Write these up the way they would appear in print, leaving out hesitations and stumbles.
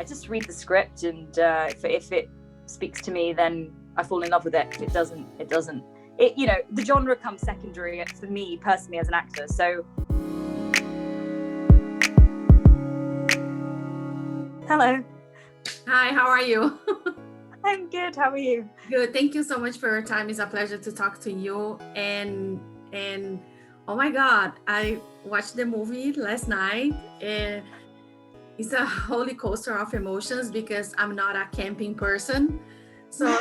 I just read the script, and if it speaks to me, then I fall in love with it. If it doesn't, it doesn't. The genre comes secondary for me personally as an actor. So, hello. Hi, how are you? I'm good. How are you? Good. Thank you so much for your time. It's a pleasure to talk to you. And oh my God, I watched the movie last night, and it's a roller coaster of emotions because I'm not a camping person. So,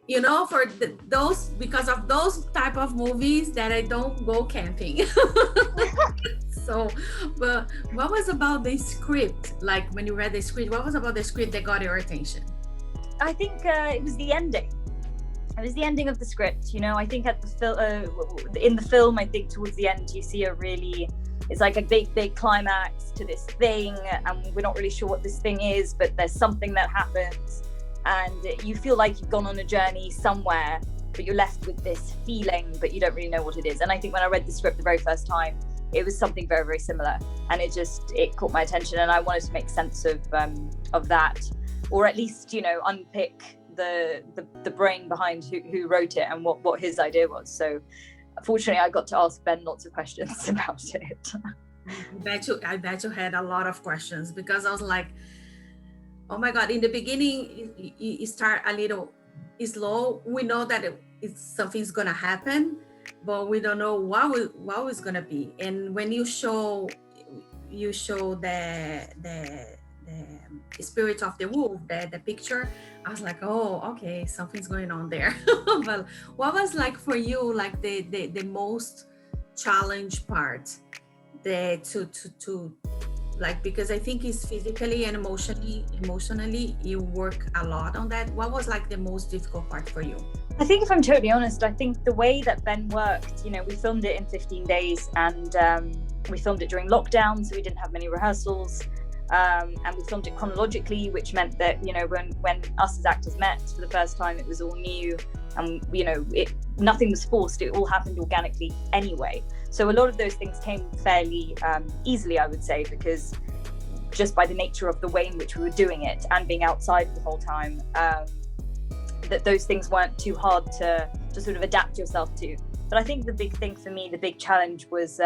because of those type of movies that I don't go camping. So, but what was about the script? Like when you read the script, what was about the script that got your attention? I think it was the ending. It was the ending of the script. I think at in the film, I think towards the end, you see it's like a big climax to this thing, and we're not really sure what this thing is, but there's something that happens, and you feel like you've gone on a journey somewhere, but you're left with this feeling, but you don't really know what it is. And I think when I read the script the very first time, it was something very, very similar, and it caught my attention, and I wanted to make sense of that, or at least unpick the brain behind who wrote it and what his idea was. So fortunately I got to ask Ben lots of questions about it. I bet you had a lot of questions, because I was like, oh my God, in the beginning you start a little slow. We know that something's gonna happen, but we don't know what it's gonna be. And when you show the spirit of the wolf, the picture, I was like, oh, okay, something's going on there. But what was like for you, like the most challenge part, to like, because I think it's physically and emotionally you work a lot on that. What was like the most difficult part for you? I think, if I'm totally honest, I think the way that Ben worked, we filmed it in 15 days, and we filmed it during lockdown, so we didn't have many rehearsals. And we filmed it chronologically, which meant that when us as actors met for the first time, it was all new, and nothing was forced. It all happened organically anyway. So a lot of those things came fairly easily, I would say, because just by the nature of the way in which we were doing it and being outside the whole time, that those things weren't too hard to sort of adapt yourself to. But I think the big thing for me, the big challenge, was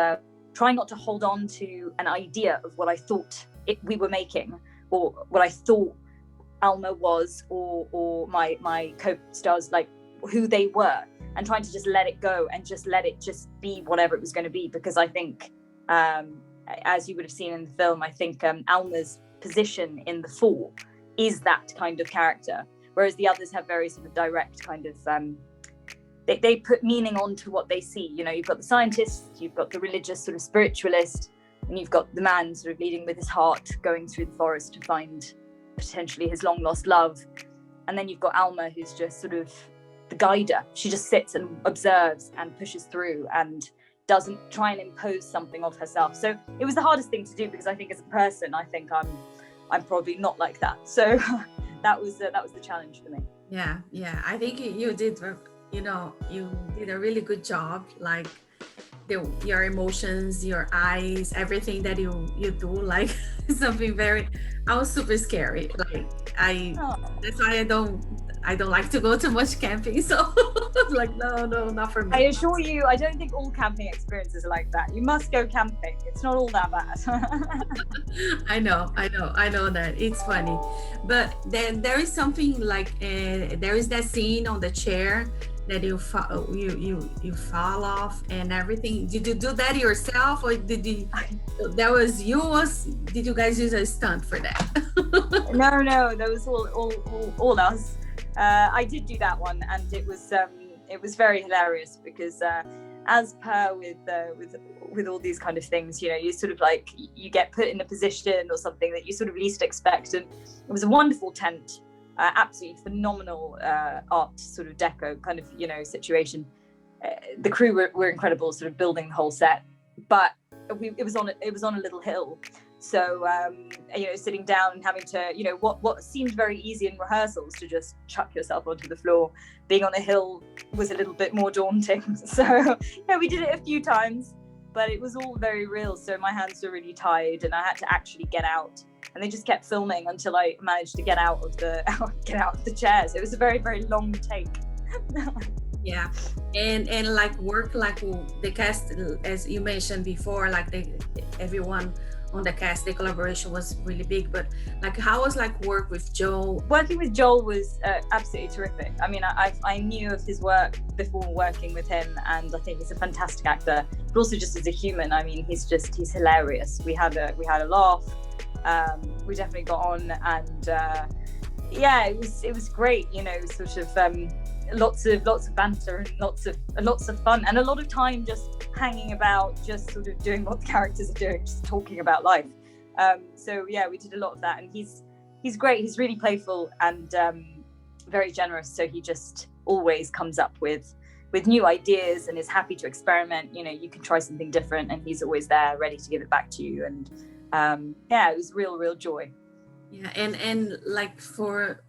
trying not to hold on to an idea of what I thought we were making, or what I thought Alma was, or my co-stars, like who they were, and trying to just let it go and just let it just be whatever it was going to be. Because I think, as you would have seen in the film, I think Alma's position in the Fall is that kind of character, whereas the others have very sort of direct kind of they put meaning onto what they see. You've got the scientist, you've got the religious sort of spiritualist, and you've got the man sort of leading with his heart, going through the forest to find potentially his long lost love. And then you've got Alma, who's just sort of the guider. She just sits and observes and pushes through and doesn't try and impose something of herself. So it was the hardest thing to do, because I think as a person, I think I'm probably not like that. So that was the challenge for me. Yeah. I think you did a really good job. Like your emotions, your eyes, everything that you do, like something I was super scary. Like that's why I don't like to go too much camping. So like, no, not for me. I assure you, I don't think all camping experiences are like that. You must go camping. It's not all that bad. I know that it's funny, but then there is something like there is that scene on the chair that you fall off and everything. Did you do that yourself, or did you guys use a stunt for that? No, that was all us. I did do that one, and it was very hilarious, because as per with all these kind of things, you sort of like, you get put in a position or something that you sort of least expect. And it was a wonderful tent, absolutely phenomenal art sort of deco kind of situation. The crew were incredible, sort of building the whole set, but it was on a little hill. So sitting down and having to what seemed very easy in rehearsals, to just chuck yourself onto the floor, being on a hill was a little bit more daunting. So we did it a few times, but it was all very real. So my hands were really tied, and I had to actually get out and they just kept filming until I managed to get out of the chairs. It was a very, very long take. Yeah, and like work like the cast, as you mentioned before, like everyone on the cast, the collaboration was really big. But like, how was like work with Joel? Working with Joel was absolutely terrific. I mean, I knew of his work before working with him, and I think he's a fantastic actor, but also just as a human. I mean, he's hilarious. We had a laugh. We definitely got on, and yeah, it was great. You know, sort of lots of banter and lots of fun, and a lot of time just hanging about, just sort of doing what the characters are doing, just talking about life. So yeah, we did a lot of that, and he's great. He's really playful and very generous. So he just always comes up with new ideas and is happy to experiment. You know, you can try something different, and he's always there, ready to give it back to you. And yeah, it was real joy. Yeah, and like for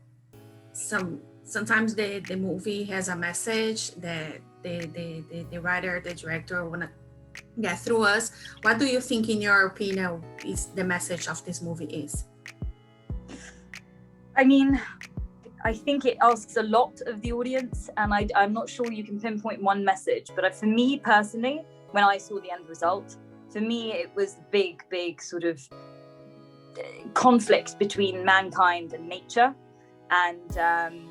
sometimes the movie has a message that the writer, the director want to get through us. What do you think, in your opinion, is the message of this movie is? I mean, I think it asks a lot of the audience, and I'm not sure you can pinpoint one message, but for me personally, when I saw the end result, for me it was big sort of conflict between mankind and nature, and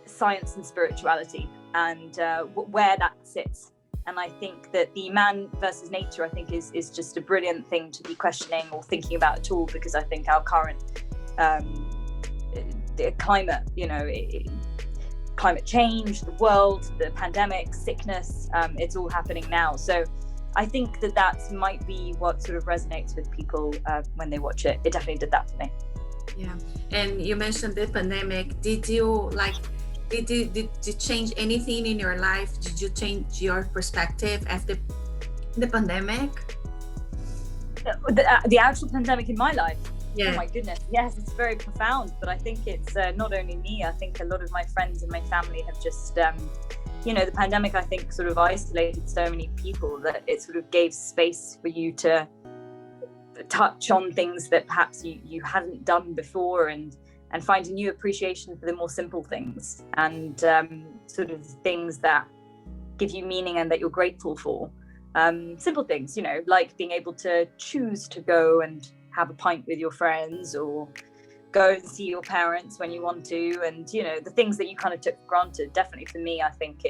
science and spirituality, and where that sits. And I think that the man versus nature, I think, is just a brilliant thing to be questioning or thinking about at all, because I think our current climate, you know, climate change, the world, the pandemic, sickness, it's all happening now. So I think that might be what sort of resonates with people when they watch it. It definitely did that for me. Yeah, and you mentioned the pandemic. Did you change anything in your life? Did you change your perspective after the pandemic? The actual pandemic in my life? Yeah. Oh my goodness, yes, it's very profound. But I think it's not only me. I think a lot of my friends and my family have just, you know, the pandemic, I think, sort of isolated so many people that it sort of gave space for you to touch on things that perhaps you hadn't done before, and find a new appreciation for the more simple things, and sort of things that give you meaning and that you're grateful for. Simple things, you know, like being able to choose to go and have a pint with your friends, or go and see your parents when you want to, and, you know, the things that you kind of took for granted. Definitely for me, I think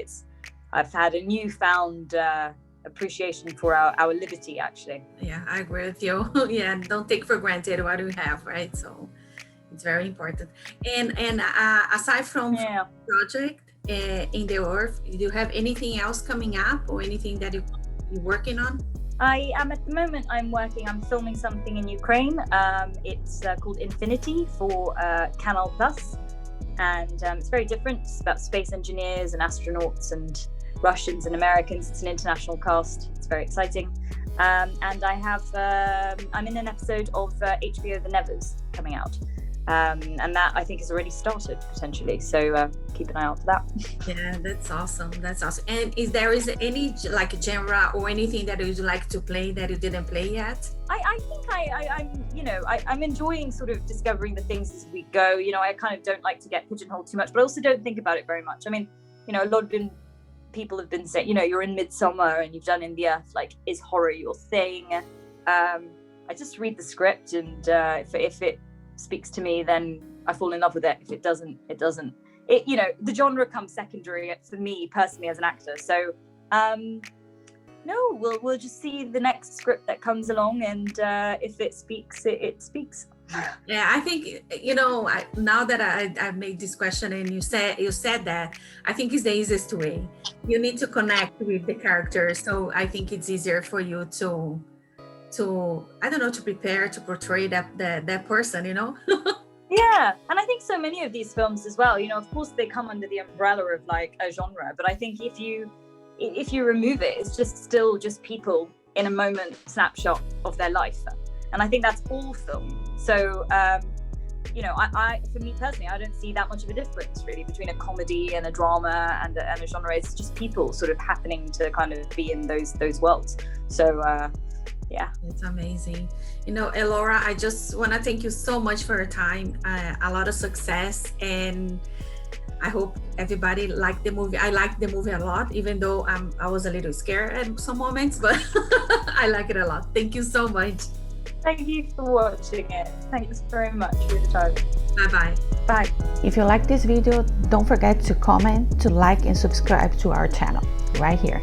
I've had a newfound appreciation for our liberty, actually. Yeah, I agree with you. Yeah, don't take for granted what we have, right? So it's very important. And aside from the project in the earth, do you have anything else coming up, or anything that you're working on? I am at the moment. I'm filming something in Ukraine. It's called Infinity for Canal Plus, and it's very different. It's about space engineers and astronauts and Russians and Americans. It's an international cast. It's very exciting. And I'm in an episode of HBO The Nevers coming out. And that, I think, has already started potentially. So keep an eye out for that. Yeah, that's awesome. And is there any like genre or anything that you'd like to play that you didn't play yet? I think I'm enjoying sort of discovering the things as we go. You know, I kind of don't like to get pigeonholed too much, but I also don't think about it very much. I mean, you know, a lot of people have been saying, you know, you're in Midsummer and you've done In the Earth, like, is horror your thing? I just read the script, and if it speaks to me, then I fall in love with it. If it doesn't, it doesn't. It, you know, the genre comes secondary for me personally as an actor. So no, we'll just see the next script that comes along, and if it speaks, it speaks. Yeah, I think, you know, now that I made this question and you said that, I think it's the easiest way. You need to connect with the characters, so I think it's easier for you to I don't know, to prepare to portray that person, you know. Yeah, and I think so many of these films as well, you know, of course they come under the umbrella of like a genre, but I think if you remove it, it's just still just people in a moment snapshot of their life, and I think that's all film. So you know, I for me personally, I don't see that much of a difference really between a comedy and a drama and a genre. It's just people sort of happening to kind of be in those worlds. So Yeah. It's amazing. You know, Ellora, I just want to thank you so much for your time. A lot of success, and I hope everybody liked the movie. I liked the movie a lot, even though I was a little scared at some moments, but I like it a lot. Thank you so much. Thank you for watching it. Thanks very much for your time. Bye-bye. Bye. If you like this video, don't forget to comment, to like, and subscribe to our channel right here.